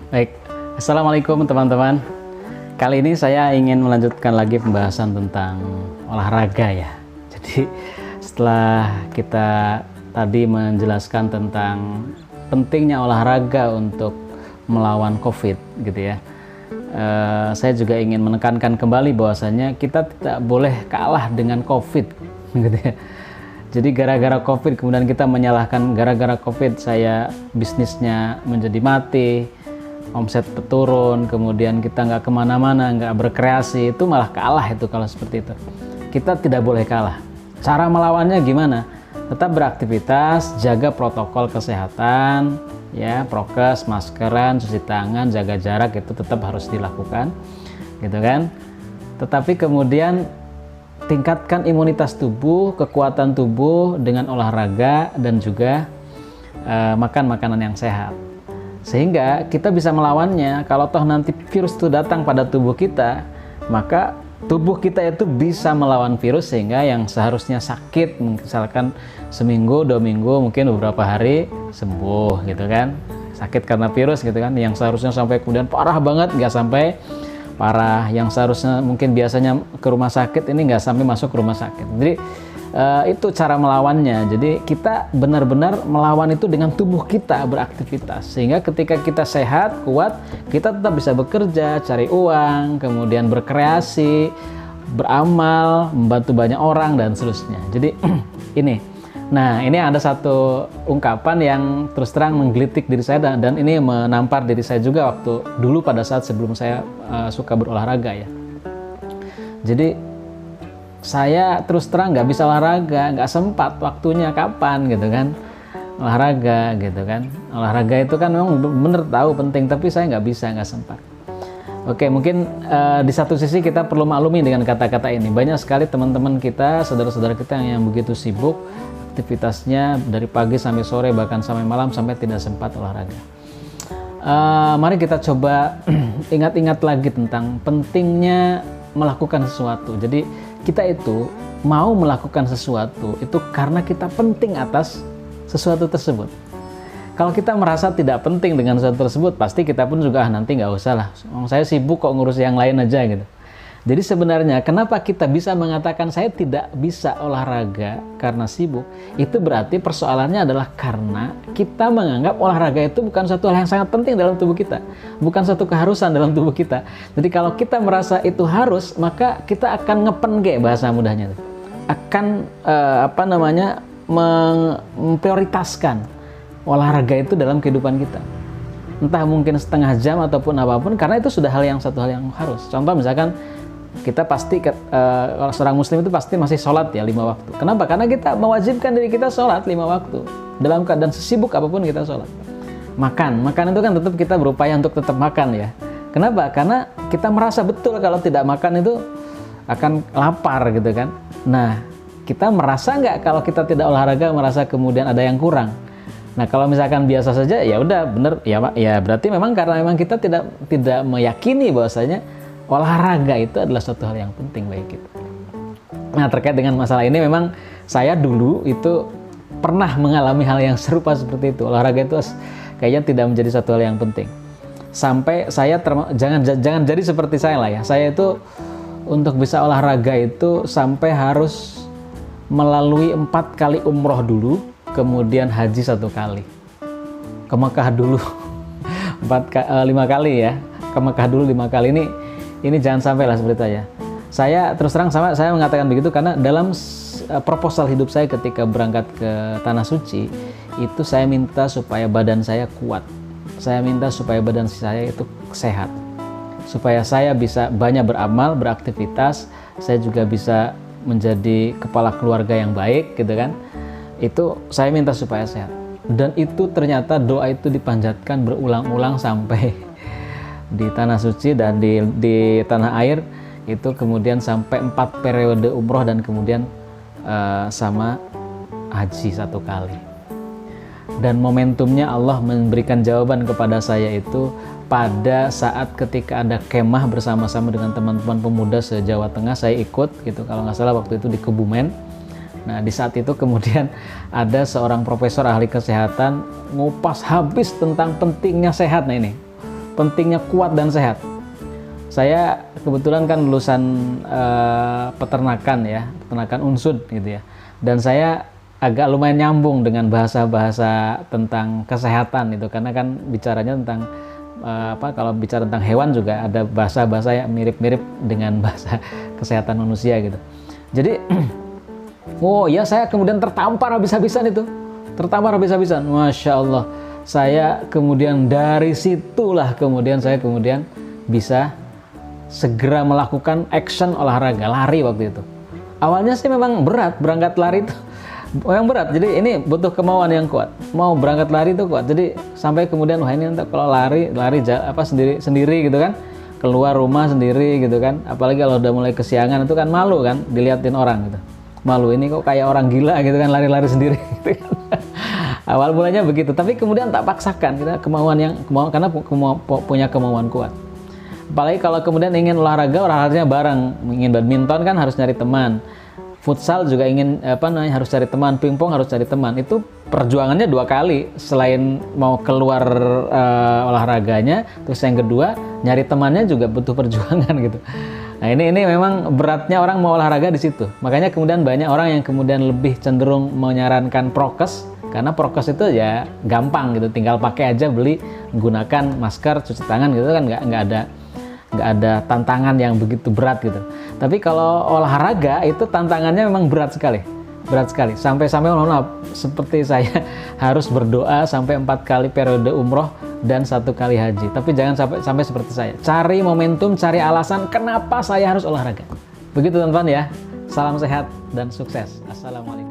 Baik, Assalamualaikum teman-teman. Kali ini saya ingin melanjutkan lagi pembahasan tentang olahraga ya. Jadi setelah kita tadi menjelaskan tentang pentingnya olahraga untuk melawan COVID gitu ya. Saya juga ingin menekankan kembali bahwasanya kita tidak boleh kalah dengan COVID gitu ya. Jadi gara-gara COVID kemudian kita menyalahkan gara-gara COVID saya bisnisnya menjadi mati, omset turun, kemudian kita nggak kemana-mana, nggak berkreasi, itu malah kalah itu kalau seperti itu. Kita tidak boleh kalah. Cara melawannya gimana? Tetap beraktivitas, jaga protokol kesehatan, ya, prokes, maskeran, cuci tangan, jaga jarak itu tetap harus dilakukan, gitu kan? Tetapi kemudian tingkatkan imunitas tubuh, kekuatan tubuh dengan olahraga dan juga makan makanan yang sehat. Sehingga kita bisa melawannya. Kalau toh nanti virus itu datang pada tubuh kita, maka tubuh kita itu bisa melawan virus sehingga yang seharusnya sakit, misalkan seminggu, 2 minggu, mungkin beberapa hari sembuh gitu kan. Sakit karena virus gitu kan, yang seharusnya sampai kemudian parah banget nggak sampai parah, yang seharusnya mungkin biasanya ke rumah sakit ini nggak sampai masuk ke rumah sakit. Jadi itu cara melawannya. Jadi kita benar-benar melawan itu dengan tubuh kita beraktivitas, sehingga ketika kita sehat, kuat, kita tetap bisa bekerja, cari uang, kemudian berkreasi, beramal, membantu banyak orang dan seterusnya. Jadi ini. Nah, ini ada satu ungkapan yang terus terang menggelitik diri saya dan ini menampar diri saya juga waktu dulu pada saat sebelum saya suka berolahraga ya. Jadi saya terus terang nggak bisa olahraga, nggak sempat waktunya kapan gitu kan olahraga gitu kan. Olahraga itu kan memang bener tahu penting, tapi saya nggak bisa, nggak sempat. Oke, mungkin di satu sisi kita perlu maklumi dengan kata-kata ini. Banyak sekali teman-teman kita, saudara-saudara kita yang begitu sibuk aktivitasnya dari pagi sampai sore, bahkan sampai malam, sampai tidak sempat olahraga. Mari kita coba ingat-ingat lagi tentang pentingnya melakukan sesuatu. Jadi kita itu mau melakukan sesuatu itu karena kita penting atas sesuatu tersebut. Kalau kita merasa tidak penting dengan sesuatu tersebut, pasti kita pun juga nanti nggak usah lah. Saya sibuk kok ngurus yang lain aja gitu. Jadi sebenarnya kenapa kita bisa mengatakan saya tidak bisa olahraga karena sibuk, itu berarti persoalannya adalah karena kita menganggap olahraga itu bukan satu hal yang sangat penting dalam tubuh kita, bukan satu keharusan dalam tubuh kita. Jadi kalau kita merasa itu harus, maka kita akan ngepenge, bahasa mudahnya, akan memprioritaskan olahraga itu dalam kehidupan kita. Entah mungkin setengah jam ataupun apapun, karena itu sudah satu hal yang harus. Contoh misalkan kita pasti kalau seorang muslim itu pasti masih sholat ya 5 waktu. Kenapa? Karena kita mewajibkan diri kita sholat 5 waktu dalam keadaan sesibuk apapun kita sholat. Makan itu kan tetap kita berupaya untuk tetap makan ya. Kenapa? Karena kita merasa betul kalau tidak makan itu akan lapar gitu kan. Nah, kita merasa nggak kalau kita tidak olahraga merasa kemudian ada yang kurang? Nah, kalau misalkan biasa saja ya udah bener ya berarti memang karena memang kita tidak meyakini bahwasanya olahraga itu adalah suatu hal yang penting bagi kita. Nah, terkait dengan masalah ini memang saya dulu itu pernah mengalami hal yang serupa seperti itu. Olahraga itu kayaknya tidak menjadi satu hal yang penting. Sampai saya jangan jadi seperti saya lah ya. Saya itu untuk bisa olahraga itu sampai harus melalui 4 kali umroh dulu, kemudian haji 1 kali. Ke Mekah dulu 5 kali ya. Ke Mekah dulu 5 kali ini jangan sampai lah seperti itu ya. Saya terus terang saya mengatakan begitu karena dalam proposal hidup saya ketika berangkat ke Tanah Suci itu saya minta supaya badan saya kuat. Saya minta supaya badan saya itu sehat. Supaya saya bisa banyak beramal, beraktivitas, saya juga bisa menjadi kepala keluarga yang baik gitu kan. Itu saya minta supaya sehat. Dan itu ternyata doa itu dipanjatkan berulang-ulang sampai di Tanah Suci dan di tanah air itu kemudian sampai 4 periode umroh dan kemudian sama haji 1 kali. Dan momentumnya Allah memberikan jawaban kepada saya itu pada saat ketika ada kemah bersama-sama dengan teman-teman pemuda se-Jawa Tengah. Saya ikut gitu, kalau nggak salah waktu itu di Kebumen. Nah, di saat itu kemudian ada seorang profesor ahli kesehatan ngupas habis tentang pentingnya sehat. Nah, ini pentingnya kuat dan sehat. Saya kebetulan kan lulusan peternakan ya, peternakan unsud gitu ya. Dan saya agak lumayan nyambung dengan bahasa-bahasa tentang kesehatan itu, karena kan bicaranya tentang kalau bicara tentang hewan juga ada bahasa-bahasa yang mirip-mirip dengan bahasa kesehatan manusia gitu. Jadi oh ya, saya kemudian tertampar habis-habisan itu. Tertampar habis-habisan. Masya Allah. Saya kemudian dari situlah saya bisa segera melakukan action olahraga, lari waktu itu. Awalnya sih memang berat, berangkat lari itu memang berat. Jadi ini butuh kemauan yang kuat. Mau berangkat lari itu kuat. Jadi sampai kemudian wah ini kalau lari sendiri gitu kan. Keluar rumah sendiri gitu kan. Apalagi kalau udah mulai kesiangan itu kan malu kan diliatin orang gitu. Malu, ini kok kayak orang gila gitu kan, lari-lari sendiri gitu kan. Awal mulanya begitu, tapi kemudian tak paksakan, kita karena punya kemauan kuat. Apalagi kalau kemudian ingin olahraganya bareng, ingin badminton kan harus nyari teman, futsal juga ingin harus cari teman, pingpong harus cari teman. Itu perjuangannya 2 kali, selain mau keluar olahraganya, terus yang kedua nyari temannya juga butuh perjuangan gitu. Nah ini memang beratnya orang mau olahraga di situ. Makanya kemudian banyak orang yang kemudian lebih cenderung menyarankan prokes, karena prokes itu ya gampang gitu, tinggal pakai aja, beli, gunakan masker, cuci tangan gitu kan, nggak ada tantangan yang begitu berat gitu. Tapi kalau olahraga itu tantangannya memang berat sekali, sampai seperti saya harus berdoa sampai 4 kali periode umroh dan 1 kali haji. Tapi jangan sampai seperti saya, cari momentum, cari alasan kenapa saya harus olahraga. Begitu teman-teman ya. Salam sehat dan sukses. Assalamualaikum.